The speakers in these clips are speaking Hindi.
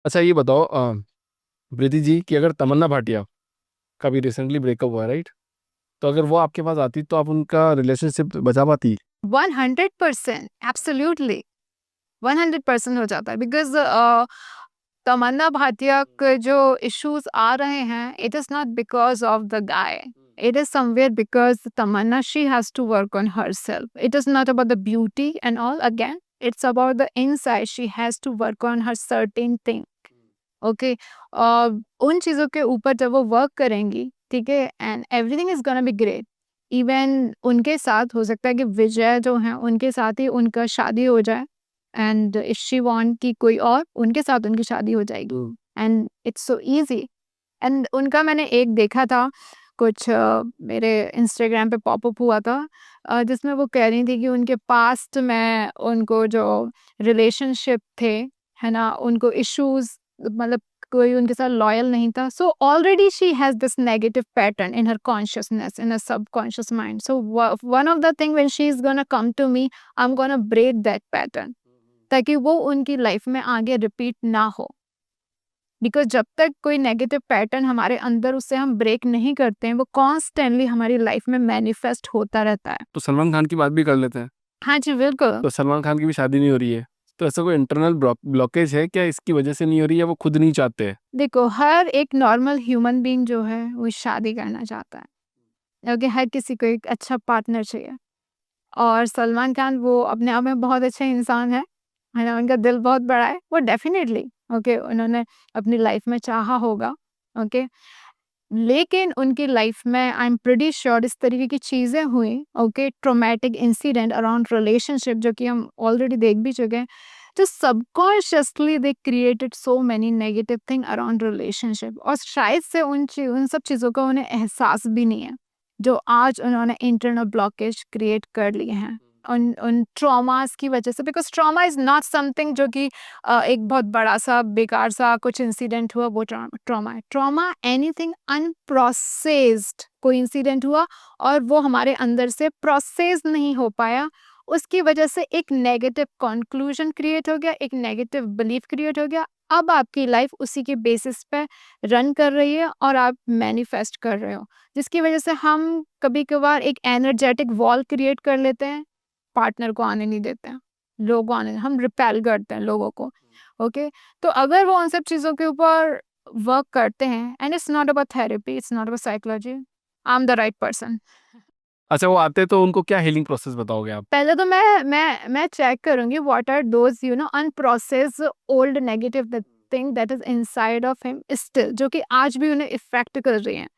अच्छा ये बताओ प्रीति जी कि अगर तमन्ना भाटिया का भी रिसेंटली ब्रेकअप हुआ है, राइट? तो अगर वो आपके पास आती तो आप उनका रिलेशनशिप बचा पाती? 100% एब्सोल्युटली 100% हो जाता है बिकॉज तमन्ना भाटिया के जो इश्यूज आ रहे हैं it is not because of the guy. It is somewhere because Tamanna, she has to work on herself. It is not about the beauty and all. Again, it's about the inside. She has to work on her certain thing. Okay. उन चीज़ों के ऊपर जब वो वर्क करेंगी, ठीक है, and everything is gonna be great. Even उनके साथ हो सकता है कि विजय जो है उनके साथ ही उनका शादी हो जाए, एंड इफ शी वांट कि कोई और उनके साथ उनकी शादी हो जाएगी, and it's so easy. And उनका मैंने एक देखा था कुछ मेरे इंस्टाग्राम पे पॉपअप हुआ था, जिसमें वो कह रही थी कि उनके पास्ट में उनको जो रिलेशनशिप थे, है ना, उनको इश्यूज, मतलब कोई उनके साथ लॉयल नहीं था. So already she has this negative pattern in her consciousness, in her subconscious mind. So one of the thing when she is gonna come to me, I am gonna break that pattern, ताकि वो उनकी लाइफ में आगे रिपीट ना हो. बिकॉज जब तक कोई नेगेटिव पैटर्न हमारे अंदर उससे हम ब्रेक नहीं करते हैं, वो कॉन्स्टेंटली हमारी लाइफ में मैनिफेस्ट होता रहता है. तो सलमान खान की बात भी कर लेते हैं. हाँ जी, बिल्कुल. तो सलमान खान की भी शादी नहीं हो रही है, तो ऐसा कोई इंटरनल ब्लॉकेज है क्या? इसकी वजह से नहीं हो रही है, वो खुद नहीं चाहते हैं? देखो, हर एक नॉर्मल ह्यूमन बीइंग जो है वो शादी करना चाहता है, क्योंकि हर किसी को एक अच्छा पार्टनर चाहिए. और सलमान खान वो अपने आप में बहुत अच्छे इंसान है ना, उनका दिल बहुत बड़ा है. वो डेफिनेटली ओके उन्होंने अपनी लाइफ में चाहा होगा. ओके, लेकिन उनकी लाइफ में आई एम प्रीटी श्योर इस तरीके की चीज़ें हुई, okay, traumatic incident around relationship, जो कि हम ऑलरेडी देख भी चुके हैं, जो subconsciously they created so many negative thing around relationship. और शायद से उन सब चीज़ों का उन्हें एहसास भी नहीं है, जो आज उन्होंने इंटरनल ब्लॉकेज क्रिएट कर लिए हैं उन ट्रॉमास की वजह से. Because trauma is not something जो कि एक बहुत बड़ा सा बेकार सा कुछ इंसिडेंट हुआ वो ट्रॉमा है. ट्रॉमा एनीथिंग अनप्रोसेस्ड, कोई इंसिडेंट हुआ और वो हमारे अंदर से प्रोसेस नहीं हो पाया, उसकी वजह से एक नेगेटिव कंक्लूजन क्रिएट हो गया, एक नेगेटिव बिलीफ क्रिएट हो गया. अब आपकी लाइफ उसी के बेसिस पे रन कर रही है और आप मैनिफेस्ट कर रहे हो, जिसकी वजह से हम कभी कभार एक एनर्जेटिक वॉल क्रिएट कर लेते हैं, पार्टनर को आने नहीं देते हैं, लोगों को आने, हम रिपेल करते हैं लोगों को. ओके, तो अगर वो उन सब चीज़ों के ऊपर वर्क करते हैं, and it's not about therapy, it's not about psychology, I am the right person. अच्छा वो आते तो उनको क्या हीलिंग प्रोसेस बताओगे आप? पहले तो मैं चेक करूंगी what are those unprocessed old negative thing that is inside of him still, जो कि आज भी उन्हें इफेक्ट कर रही हैं.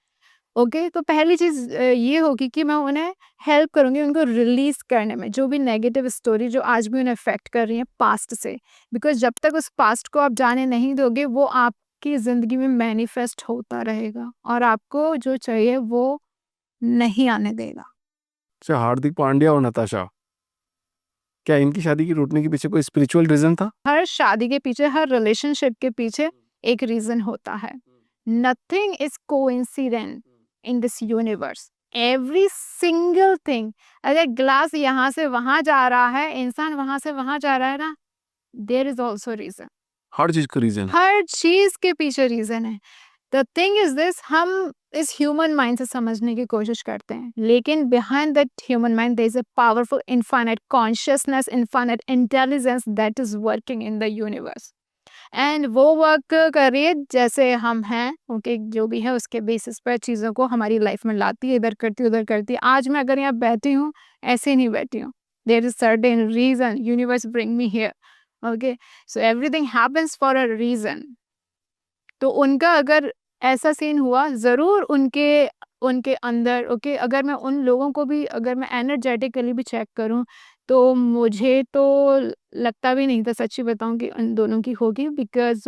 ओके, तो पहली चीज़ ये होगी कि मैं उन्हें हेल्प करूंगी उनको रिलीज करने में, जो भी नेगेटिव स्टोरी जो आज भी उन्हें इफेक्ट कर रही है पास्ट से. बिकॉज जब तक उस पास्ट को आप जाने नहीं दोगे, वो आपकी ज़िंदगी में मैनिफेस्ट होता रहेगा और आपको जो चाहिए वो नहीं आने देगा. अच्छा, हार्दिक पांड्या और नताशा, क्या इनकी शादी की टूटने के पीछे कोई स्पिरिचुअल रीजन था? हर शादी के पीछे, हर रिलेशनशिप के पीछे एक रीजन होता है. Nothing is coincident in this universe, every single thing. अगर ग्लास यहाँ से वहां जा रहा है, इंसान वहां से वहां जा रहा है ना, देयर इज ऑल्सो रीजन. हर चीज का रीजन? हर चीज के पीछे रीजन है. द थिंग इज दिस, हम इस ह्यूमन माइंड से समझने की कोशिश करते हैं, लेकिन behind that human mind there is a powerful infinite consciousness, infinite intelligence that is working in the universe. And वो वर्क कर रही है जैसे हम हैं, ओके, जो भी है उसके बेसिस पर चीज़ों को हमारी लाइफ में लाती है, इधर करती है उधर करती है. आज मैं अगर यहाँ बैठी हूँ, ऐसे नहीं बैठी हूँ, there is certain reason, universe bring me here. Okay, so everything happens for a reason. तो उनका अगर ऐसा सीन हुआ, ज़रूर उनके उनके अंदर, ओके, अगर मैं उन लोगों को भी, अगर मैं एनर्जेटिकली भी चेक करूं, तो मुझे तो लगता भी नहीं था, सच्ची बताऊं, कि उन दोनों की होगी. Because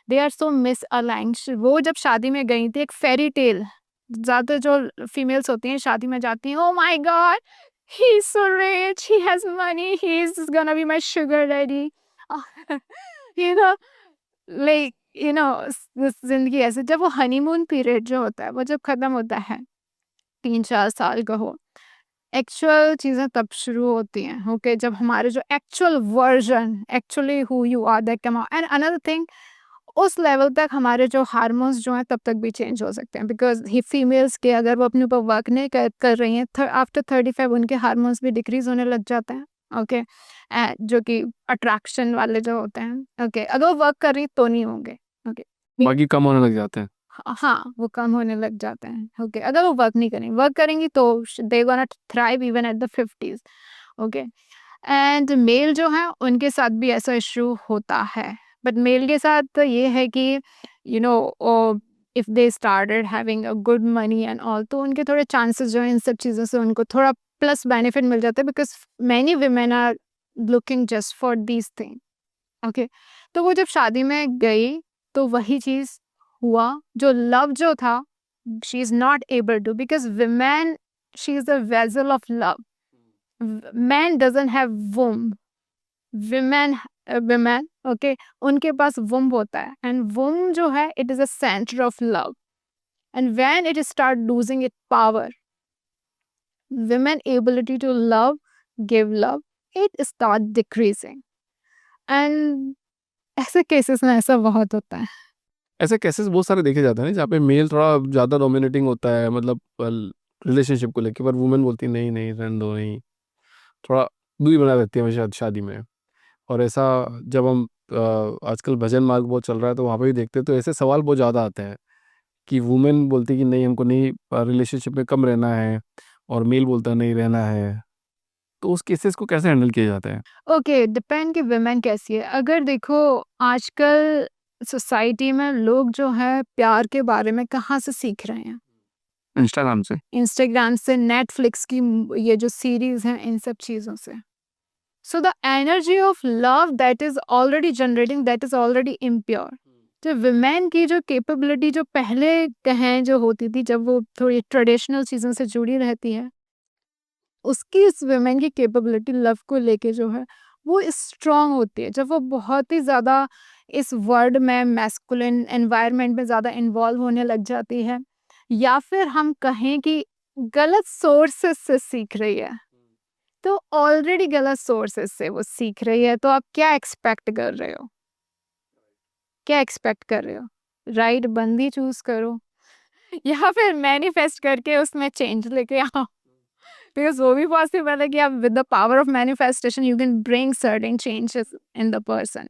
they are so misaligned. वो जब शादी में गई थी, एक फेरी टेल, ज़्यादा जो फीमेल्स होती हैं शादी में जाती हैं, oh my god, he is so rich, he has money, he is gonna be my sugar daddy, you know, like जिंदगी ऐसे. जब वो हनीमून पीरियड जो होता है, वो जब खत्म होता है, 3-4 साल का हो, एक्चुअल चीज़ें तब शुरू होती हैं. ओके, जब हमारे जो actual version, actually who you are, that come out. And another thing, उस लेवल तक हमारे जो हार्मोन्स जो हैं तब तक भी चेंज हो सकते हैं, बिकॉज ही फीमेल्स के अगर वो अपने ऊपर वर्क नहीं कर रही हैं आफ्टर 35 उनके हार्मोन्स भी डिक्रीज होने लग जाते हैं। ओके, जो कि अट्रैक्शन वाले जो होते हैं, ओके, अगर वो वर्क कर रही तो नहीं होंगे। ओके, बाकी कम होने लग जाते हैं। हाँ, वो कम होने लग जाते हैं। ओके, अगर वो वर्क नहीं करेंगी, वर्क करेंगी तो they gonna thrive even at the 50s। Okay, and male जो है उनके साथ भी ऐसा इशू होता है, बट मेल के साथ तो ये है कि you know if they started having a good money and all, तो उनके थोड़े चांसेस जो है इन सब चीज़ों से उनको थोड़ा प्लस बेनिफिट मिल जाता है, because many women are looking just for these thing. Okay, तो वो जब शादी में गई तो वही चीज़ हुआ, जो लव जो था she is not able to, because women she is the vessel of love, man doesn't have womb, women okay, उनके पास वुम होता है, एंड वुम जो है it is a centre of love, and when it start losing it power, women ability to love, give love, it start decreasing, and ऐसे केसेस में ऐसा बहुत होता है। ऐसे केसेस बहुत सारे देखे जाते हैं ना, जहाँ पे मेल थोड़ा ज़्यादा डोमिनेटिंग होता है, मतलब रिलेशनशिप को लेके, पर वुमेन बोलती है नहीं नहीं रहने दो, नहीं, थोड़ा दूरी बना रहती है हमेशा शादी में। और ऐसा जब हम आजकल भजन मार्ग बहुत चल रहा है तो वहाँ पे भी देखते हैं, तो ऐसे सवाल बहुत ज़्यादा आते हैं कि वुमेन बोलती है कि नहीं हमको नहीं रिलेशनशिप में कम रहना है, और मेल बोलता है नहीं रहना है। तो उस केसेस को कैसे हैंडल किया जाता है? ओके, डिपेंड कि विमेन कैसी है। अगर देखो आजकल सोसाइटी में लोग जो है प्यार के बारे में कहाँ से सीख रहे हैं? इंस्टाग्राम से। इंस्टाग्राम से, नेटफ्लिक्स की ये जो सीरीज हैं इन सब चीज़ों से। So the energy of love that is already generating, that is already impure. जो विमेन की जो कैपेबिलिटी जो पहले कहें जो होती थी, जब वो थोड़ी ट्रेडिशनल चीज़ों से जुड़ी रहती है, उसकी इस विमेन की कैपेबिलिटी लव को लेके जो है वो स्ट्रांग होती है। जब वो बहुत ही ज़्यादा इस वर्ल्ड में मैस्कुलिन एनवायरनमेंट में ज़्यादा इन्वॉल्व होने लग जाती है, या फिर हम कहें कि गलत सोर्सेस से सीख रही है, तो ऑलरेडी गलत सोर्सेस से वो सीख रही है, तो आप क्या एक्सपेक्ट कर रहे हो? क्या एक्सपेक्ट कर रहे हो? राइट बंदी चूज करो या फिर मैनिफेस्ट करके उसमें चेंज लेके आओ, बिकॉज वो भी पॉसिबल है कि आप with the power of manifestation you can bring certain changes in the person.